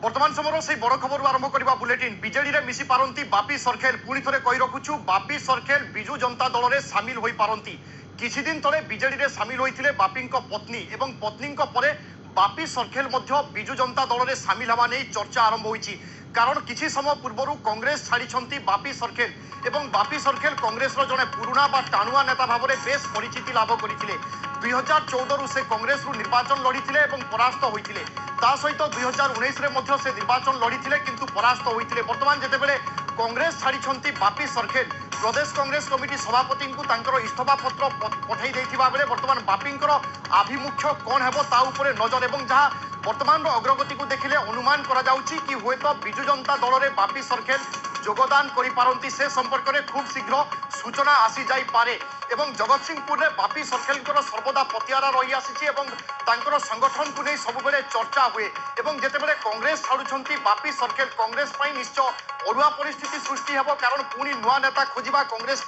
बर्तमान समय से बड़ खबर आरंभ करवा बुलेटिन बीजेडी रे मिसी पारंती बापी सरखेल पुणी थे कही रखुछु बापी सरखेल बिजु जनता दल में सामिल हो पारंती। किछि दिन तले बीजेडी रे सामिल होइथिले बापी पत्नी एवं पत्नी परे बापी सरखेल मध्य बिजु जनता दल में सामिल हवा नहीं चर्चा आरंभ होइछि। कारण किछि समय पूर्व कांग्रेस छाड़ी बापी सरखेल एवं बापी सरखेल कांग्रेस जड़े पुराणा बा टाणुआ नेता भाव में बेस परिचिति लाभ करते 2014 से कांग्रेस निर्वाचन लड़ी और परास्त होते सहित 2019 से निर्वाचन लड़ी किंतु परास्त होते। बर्तमान जितेबाला कांग्रेस छाड़ी बापी सरखेल प्रदेश कांग्रेस कमिटी सभापति को इस्तफा पत्र पठाई बेले बर्तमान बापी आभिमुख्य कौन है ता उपरे नजर और जहाँ बर्तमान अग्रगति को देखिले अनुमान करा जाउची कि हुए तो बिजु जनता दल में बापी सरखेल योगदान करिपारंती से संपर्क में खूब शीघ्र सूचना आसी जाई पारे एवं जगतसिंहपुर में बापी सरखेल सर्वदा पतियारा रही आसी संगठन को नहीं सब बेले चर्चा हुए एवं जितेबाला कांग्रेस छाड़ुंट बापी सरखेल कांग्रेस निश्चय अड़ुआ परिस्थिति सृष्टि हेब कारण पुणी नुआ नेता खोजा कांग्रेस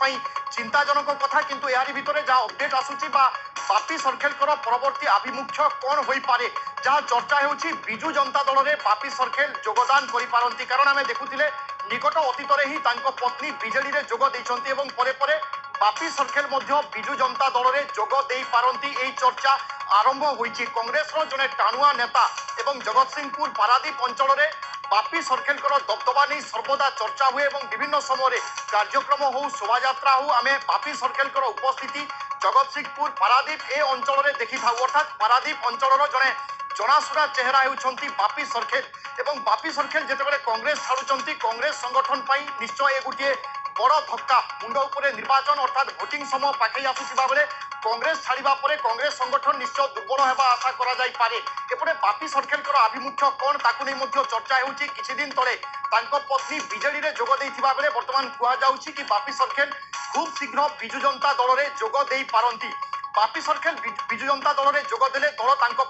चिंताजनक कथा किंतु यारी भितर जहाँ अपडेट आसूची बापी सरखेल परवर्ती आभिमुख्य कौन हो पारे जहाँ चर्चा होउची बिजु जनता दल में बापी सरखेल योगदान करिपारंती। कारण आम देखुले निकट अतीत ही पत्नी बीजेडी रे जोग देइछंती एवं परे परे बापी सरखेल मध्य बिजु जनता दल में जोग देई पारंती एई चर्चा आरंभ होइछि। कांग्रेस जड़े टाणुआ नेता एवं जगतसिंहपुर पारादीप अंचल में बापी सरखेल दबदबा नहीं सर्वदा चर्चा हुए और विभिन्न समय कार्यक्रम हो शोभा हो आम बापी सरखेल उपस्थिति जगतसिंहपुर पारादीप ए अंचल में देखी था अर्थात पारादीप अंचल जड़े जनाशुना चेहरा होती बापी सरखेल एवं बापी सरखेल जितेबाला कांग्रेस छाड़ुंट कांग्रेस संगठन निश्चय ये गोटे बड़ धक्का मुंड उपरे निर्वाचन अर्थात भोटिंग समय पाखई आसुवा बेले कांग्रेस छाड़ा पर कांग्रेस संगठन निश्चय दुर्बल होगा आशा करपटे बापी सरखेल आभिमुख्य कौन ताकू नहीं चर्चा होती। किछि दिन तले पत्नी बीजेडी रे जोग देइथिबा बेले वर्तमान कहुछि कि बापी सरखेल खूब शीघ्र बिजु जनता दल में जोग दे पारंती। बापी सरखेल बिजु जनता दल में जोगदेले दल तांको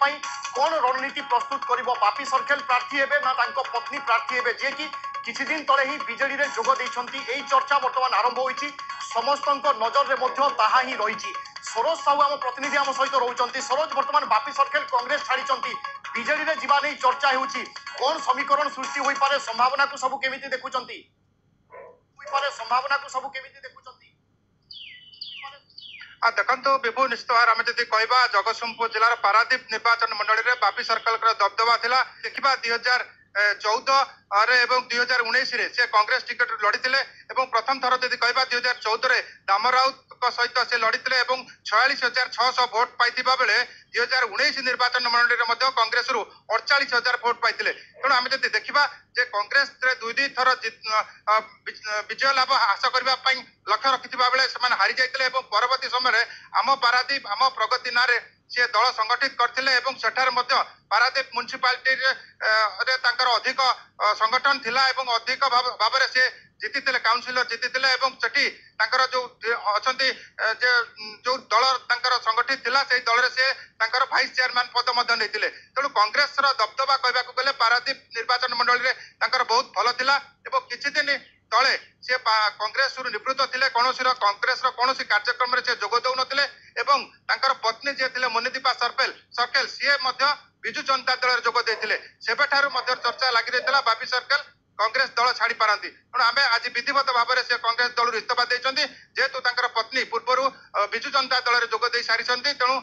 कौन रणनीति प्रस्तुत करिवो बापी सरखेल प्रार्थी हेबे ना तांको पत्नी प्रार्थी हेबे जे कि किछि दिन तले ही बीजेडी रे जोग देइछंती एई चर्चा वर्तमान आरंभ होइछि। समस्तक नजर रे मध्य ताहा ही रहिछि। सरोज साहू आम प्रतिनिधि आम सहित रोचंती। सरोज वर्तमान बापी सरखेल कांग्रेस छाड़ी बीजेडी रे जीवा नहीं चर्चा होउछि कौन समीकरण सृष्टि होई पारे संभावना को सब केमिति देखुचंती संभावना को सब केमिति देखुचंती देखो विभु निश्चित भाव आम जब कह जगतसिंहपुर जिलार पारादीप निर्वाचन मंडली में बापी सरखेल दबदबा थिला देखा 2014 एवं 2019 से कांग्रेस टिकेट लड़ी प्रथम थर जब कह 2014 दाम राउत सहित से लड़ी 46,600 भोट पाई बेले 2019 निर्वाचन मंडली में कांग्रेस 48,000 भोट पाई। तेणु आम जब देखा कांग्रेस दुई थर विजय लाभ हासिल करने लक्ष्य रखि बेले से हारी जाते परवर्ती समय आम पारादीप आम प्रगति ना सी दल संगठित करते पारादीप म्युनिसिपालिटी अधिक संगठन थिला अधिक भाव में सी जीति काउंसिलर जीति सेठी जो अच्छा जो दल संगठित थिला से दल से भाइस चेयरमैन पद नहीं तेणु कांग्रेस दबदबा कहवाक गले पारादीप निर्वाचन मंडली में बहुत भल थिला किछि दिन तले से कांग्रेस निवृत्त थे कौन कांग्रेस कौन कार्यक्रम से जोग दौन पत्नी जी थे मोनिदीपा सरखेल सी बिजु जनता दल जोग देते चर्चा लगी रही बापी सरखेल कांग्रेस दल छाड़ी पारती। तेणु आम आज विधिवत भाव में से कांग्रेस दल इस्तफा देते जेहेतु पत्नी पूर्व बिजु जनता दल में जोग दे सारी तेणु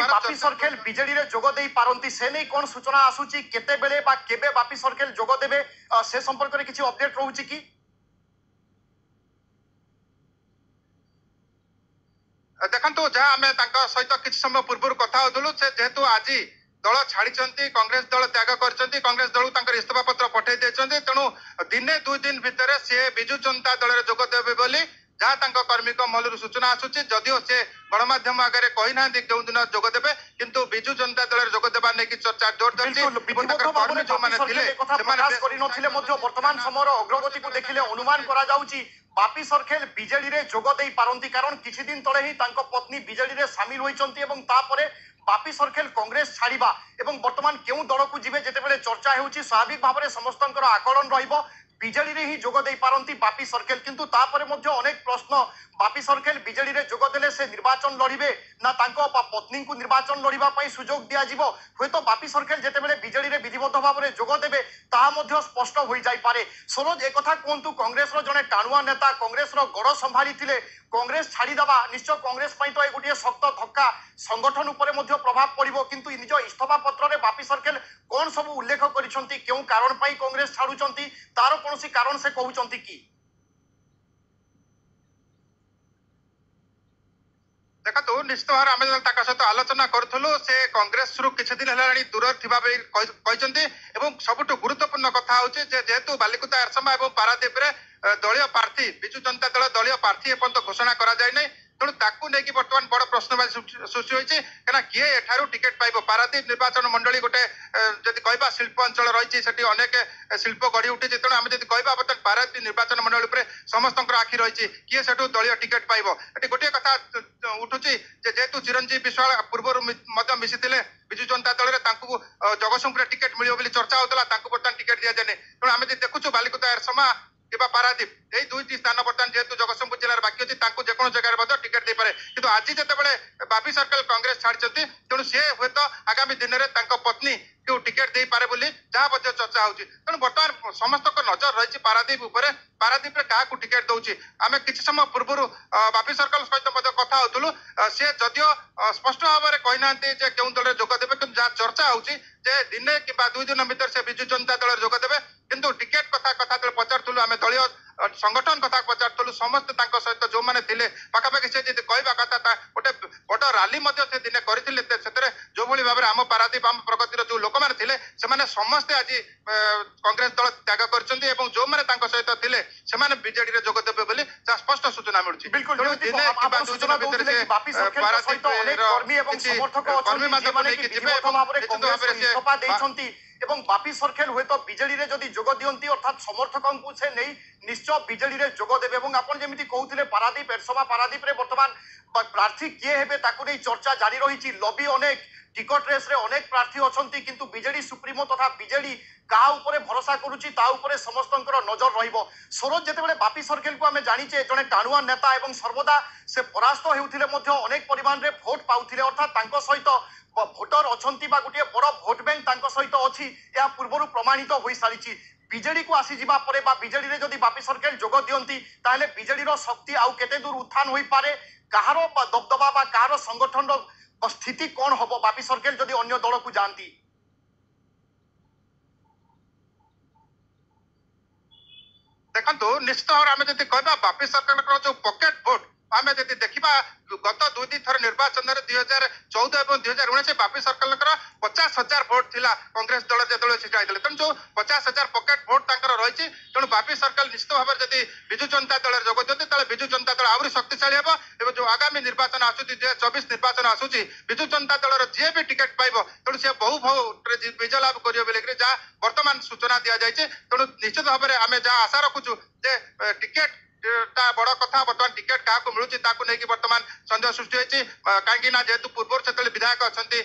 बापी सरखेल बीजेडी रे जोग दे पारंती से नहीं कौन सूचना आसूची केते बेले बा केबे बापी सरखेल जोग देबे से संपर्क में किछि अपडेट रहउची कि देखो जहाँ आम सहित किसी समय पूर्व कथा होलु से जेहेतु आज दल छाड़ी कांग्रेस दल त्याग कर कांग्रेस दल इस्तफा पत्र पठे देते तेणु दिने दुई दिन भितर सी बिजु जनता दल में जोग देवे बोली जहाँ कर्मिक महलू सूचना आसूची जदिओ से गणमाध्यम आगे कही ना जो दिन जोग देवे किंतु बिजु जनता दल में जोग देवा नहीं चर्चा जोर वर्तमान समय अग्रगति को देखिले अनुमान करा जाउची बापी सरखेल बीजेडी रे जोग दे पारंती। कारण किछि दिन तले ही पत्नी बीजेडी रे सामिल होइचंती एवं तापरे बापी सरखेल कांग्रेस छाड़िबा एवं वर्तमान केउ दल को जिबे जेतेबेले चर्चा हेउची स्वाभाविक भाव में समस्तंकर आकलन रहिबो বিজেডি রে হি যোগ দেই পারন্তি বাপি সরকেল, কিন্তু তাপরে মধ্যে অনেক প্রশ্ন বাপি সরকেল বিজেডি রে যোগ দেলে সে নির্বাচন লড়িবে না তাঙ্ক পত্নী কু নির্বাচন লড়িবা পাই সুযোগ দিয়া যিব। হয়তো বাপি সরকেল যেতেবেলে বিজেডি রে বিধিবদ্ধ ভাবে যোগ দেবে তাহা মধ্য স্পষ্ট হয়ে যাই পারে। সরোজ এ কথা কুহতু, কংগ্রেস র জনে টাণুয়া নেতা কংগ্রেস র গড় সম্ভাড়ি কংগ্রেস ছাড়িদেবা নিশ্চয় কংগ্রেস পাই তো এই গোটিয়ে শক্ত ধক্কা, সংগঠন উপরে মধ্য প্রভাব পড়িব, কিন্তু নিজ ইস্তফা পত্রে বাপি সরকেল কোন সবু উল্লেখ করিছন্তি, কেউ কারণ পাই কংগ্রেস ছাড়ুচন্তি, তার কোনসি কারণ সে কহুচন্তি কি? ଦେଖନ୍ତୁ ନିଶ୍ଚିତ ଭାବରେ ଆମେ ଯେତେବେଳେ ତାଙ୍କ ସହିତ ଆଲୋଚନା କରୁଥିଲୁ ସେ କଂଗ୍ରେସରୁ କିଛି ଦିନ ହେଲାଣି ଦୂରରେ ଥିବା ବୋଲି କହିଛନ୍ତି ଏବଂ ସବୁଠୁ ଗୁରୁତ୍ୱପୂର୍ଣ୍ଣ କଥା ହଉଛି ଯେ ଯେହେତୁ ବାଲିକୁଦା ଏରସମା ଏବଂ ପାରାଦୀପରେ ଦଳୀୟ ପ୍ରାର୍ଥୀ ବିଜୁ ଜନତା ଦଳ ଦଳୀୟ ପ୍ରାର୍ଥୀ ଏପର୍ଯ୍ୟନ୍ତ ଘୋଷଣା କରାଯାଇ ନାହିଁ, ତେଣୁ ତାକୁ ନେଇକି ବର୍ତ୍ତମାନ ବଡ ପ୍ରଶ୍ନବାଚୀ ସୃଷ୍ଟି ହୋଇଛି। କାରଣ କିଏ ଏଠାରୁ ଟିକେଟ ପାଇବ? ପାରାଦୀପ ନିର୍ବାଚନ ମଣ୍ଡଳୀ ଗୋଟେ ଯଦି କହିବା ଶିଳ୍ପ ଅଞ୍ଚଳ ରହିଛି, ସେଠି ଅନେକ ଶିଳ୍ପ ଗଢି ଉଠିଛି, ତେଣୁ ଆମେ ଯଦି କହିବା ବର୍ତ୍ତମାନ ପାରାଦୀପ ନିର୍ବାଚନ ମଣ୍ଡଳୀ ଉପରେ ସମସ୍ତଙ୍କର ଆଖି ରହିଛି, କିଏ ସେଠୁ ଦଳୀୟ ଟିକେଟ ପାଇବ। ଏଠି ଗୋଟିଏ କଥା ଉଠୁଛି ଯେ ଯେହେତୁ ଚିରଞ୍ଜୀବ ବିଶ୍ୱାଳ ପୂର୍ବରୁ ମଧ୍ୟ ମିଶିଥିଲେ ବିଜୁ ଜନତା ଦଳରେ, ତାଙ୍କୁ ଜଗତସିଂହପୁରରେ ଟିକେଟ ମିଳିବ ବୋଲି ଚର୍ଚ୍ଚା ହଉଥିଲା, ତାଙ୍କୁ ବର୍ତ୍ତମାନ ଟିକେଟ ଦିଆଯାଏନି। ତେଣୁ ଆମେ ଯଦି ଦେଖୁଛୁ ବାଲିକୁଦା ଏରସମା কিংবা পারাদ্বীপ এই দুইটি স্থান বর্তমান যেহেতু জগতসিংহপুর জেলার বাকি আছে, তাঁকু যেকোনো জায়গায় মধ্যে টিকেট ଦେଇପାରେ। কিন্তু আজ যেতবে বাপি সরকার কংগ্রেস ছাড়িଛନ୍ତି, তেণু সে হুয়েত আগামী দিনের তাঙ্ক পত্নী কেউ টিকেট ଦେଇପାରେ ବୋଲି ଯାହା ମଧ୍ୟ ଚର୍ଚ୍ଚା ହଉଛି। ତେଣୁ ବର୍ତ୍ତମାନ ସମସ୍ତଙ୍କ ନଜର ରହିଛି ପାରାଦୀପ ଉପରେ, ପାରାଦୀପରେ କାହାକୁ ଟିକେଟ ଦଉଛି। ଆମେ କିଛି ସମୟ ପୂର୍ବରୁ ବାପି ସରକାର ସହିତ ମଧ୍ୟ କଥା ହଉଥିଲୁ, ସେ ଯଦିଓ ସ୍ପଷ୍ଟ ଭାବରେ କହିନାହାନ୍ତି ଯେ କେଉଁ ଦଳରେ ଯୋଗ ଦେବେ, କିନ୍ତୁ ଯାହା ଚର୍ଚ୍ଚା ହଉଛି ଯେ ଦିନେ କିମ୍ବା 2 ଦିନ ଭିତରେ ସେ ବିଜୁ ଜନତା ଦଳରେ ଯୋଗ ଦେବେ। କିନ୍ତୁ ଟିକେଟ କଥା ପଚାରୁଥିଲୁ, ଆମେ ଦଳୀୟ সংগঠন কথা পচারুলু, সমস্তে তাঙ্ক সহিত যে ଥିଲେ পাখাপাখি সে যদি কহবা কথা গোটে বড় রালি মধ্যে সে দিনে করেছিলেন, সেতরে যেভাবে ভাবে আম পারাদীপ আম প্রগতির যে লোক মানে ଥିଲେ ସେମାନେ ସମସ୍ତେ ଆଜି কংগ্রেস দল ত্যাগ କରିଛନ୍ତି এবং ଯେଉଁମାନେ ତାଙ୍କ ସହିତ ଥିଲେ ସେମାନେ ବିଜେଡି ରେ ଯୋଗ ଦେବେ ବୋଲି ସ୍ପଷ୍ଟ ସୂଚନା ମିଳୁଛି। ବିଲକୁଲ ତେଣୁ ଦିନେ କିମ୍ବା 2 ଦିନ ଭିତରେ ସେ ପାରାଦୀପର କର୍ମୀ ଏବଂ ସମର୍ଥକ ଅଛନ୍ତି ଯେଉଁମାନେ କି ବିଧିବଦ୍ଧ ଭାବରେ କଂଗ୍ରେସକୁ ଇସ୍ତଫା ଦେଇଛନ୍ତି এবং বাপি সরকার হয়তো বিজেডি রে যদি যোগ দিয়ন্তি অর্থাৎ সমর্থকଙ୍କୁ সে নেই নিশ্চয় বিজেডি রে যোগ দেবে। এবং আপন যেমিতি কହୁଥିଲେ পারাদীপ এরসমা পারাদীপরে বর্তমান প্রার্থী কিଏ হেবে তাকু নেই চর্চা জারি রহিছি, লবি অনেক, টিকট রেস রে অনেক প্রার্থী অছন্তি, কিন্তু বিজেডি সুপ্রিমো তথা বিজেডি কাহা উপরে ভরসা করুচি তা উপরে সমস্তଙ୍କର নজর রহিব। সরোজ যেতবে বাপি সরকারକୁ আমি জানিছে জনে টাণুয়া নেতা এবং সর্বদা সে পরাস্ত হেউଥିଲେ ମଧ୍ୟ অনেক পরিমাণরে ভোট পাউଥିଲେ, অর্থাৎ তাঙ্ক সহিত ভোটর অছন্তি বা গোটিয়ে বড় ভোট ব্যাংক তাঙ্ক সহিত অছি, এয়া পূর্বরু প্রমাণিত হয়ে সারিছি। বিজেডি কু আসি যা পরে বা বিজেডি রে যদি বাপি সরকার যোগ দিয়ন্তি তাহলে বিজেডির শক্তি আউ কেতে দূর উত্থান হয়ে পারে, কাহার দবদবা বা কাহার সংগঠনর স্থিতি কোন হব বাপি সরকার যদি অন্য দলকু যাଆନ୍ତି? ଦେଖନ୍ତୁ ନିଶ୍ଚିତ ଭାବରେ ଆମେ ଯଦି କହିବା ବାପି ସରକାରଙ୍କର ଯୋଉ ପକେଟ ଭୋଟ ଆମେ ଯଦି ଦେଖିବା ଗତ 2 ଥର ନିର୍ବାଚନରେ 2014 ଏବଂ 2019 ବାପି ସରକାରଙ୍କର 50,000 ଭୋଟ ଥିଲା କଂଗ୍ରେସ ଦଳ ଯେତେବେଳେ ସେ ଯାଇଥିଲେ। ତେଣୁ ଯୋଉ 50,000 ପକେଟ ଭୋଟ ତାଙ୍କର ରହିଛି, ତେଣୁ ବାପି ସରକାର ନିଶ୍ଚିତ ଭାବରେ ଯଦି ବିଜୁ ଜନତା ଦଳରେ ଯୋଗ ଦିଅନ୍ତି ତାହେଲେ ବିଜୁ ଜନତା ଦଳ ଆହୁରି ଶକ୍ତିଶାଳୀ ହେବ ଏବଂ ଯୋଉ ଆଗାମୀ ନିର୍ବାଚନ ଆସୁଛି 2024 ନିର୍ବାଚନ ଆସୁଛି, ବିଜୁ ଜନତା ଦଳର ଯିଏ ବି ଟିକେଟ ପାଇବ ତେଣୁ ସେ ବହୁ ଭୋଟରେ ବିଜୟ ଲାଭ କରିବ ବୋଲିକି ଯାହା ବର୍ତ୍ତମାନ ସୂଚନା ଦିଆଯାଇଛି। ତେଣୁ ନିଶ୍ଚିତ ଭାବରେ ଆମେ ଯାହା ଆଶା ରଖୁଛୁ ଯେ ଟିକେଟ ତା ବଡ କଥା, ବର୍ତ୍ତମାନ ଟିକେଟ କାହାକୁ ମିଳୁଛି ତାକୁ ନେଇକି ବର୍ତ୍ତମାନ ସନ୍ଦେହ ସୃଷ୍ଟି ହୋଇଛି। କାହିଁକି ନା ଯେହେତୁ ପୂର୍ବରୁ ସେତେବେଳେ ବିଧାୟକ ଅଛନ୍ତି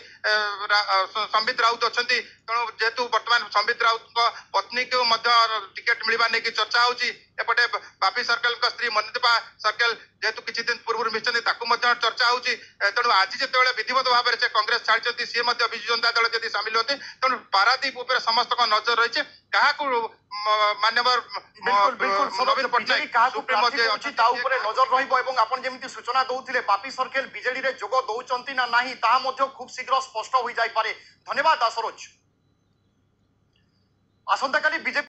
ସମ୍ବିତ ରାଉତ ଅଛନ୍ତି, ତେଣୁ ଯେହେତୁ ବର୍ତ୍ତମାନ ସମ୍ବିତ ରାଉତଙ୍କ ପତ୍ନୀକୁ ମଧ୍ୟ ଟିକେଟ ମିଳିବା ନେଇକି ଚର୍ଚ୍ଚା ହଉଛି। ଏପଟେ ବାପି ସରକାରଙ୍କ ସ୍ତ୍ରୀ ମନିଦୀପା ସରକାର ଯେହେତୁ କିଛି ଦିନ ପୂର୍ବରୁ ମିଶିଛନ୍ତି ତାକୁ ମଧ୍ୟ ଚର୍ଚ୍ଚା ହଉଛି। ତେଣୁ ଆଜି ଯେତେବେଳେ ବିଧିବଦ୍ଧ ଭାବରେ ସେ କଂଗ୍ରେସ ଛାଡ଼ିଛନ୍ତି, ସିଏ ମଧ୍ୟ ବିଜୁ ଜନତା ଦଳ ଯଦି ସାମିଲ ହୁଅନ୍ତି, ତେଣୁ ପାରାଦୀପ ଉପରେ ସମସ୍ତଙ୍କ ନଜର ରହିଛି। କାହାକୁ ମାନ୍ୟବର ନବୀନ ପଟ୍ଟନାୟକ କାହାକୁ ପ୍ରାର୍ଥୀ କରୁଛି ତା ଉପରେ ନଜର ରହିବ। ଏବଂ ଆପଣ ଯେମିତି ସୂଚନା ଦଉଥିଲେ ବାପି ସରକାର ବିଜେଡି ରେ ଯୋଗ ଦଉଛନ୍ତି ନା ନାହିଁ ତାହା ମଧ୍ୟ খুব শীঘ্র স্পষ্ট হয়ে যাইপারে। ধন্যবাদ সরোজ। আসন্তকালি বিজেপি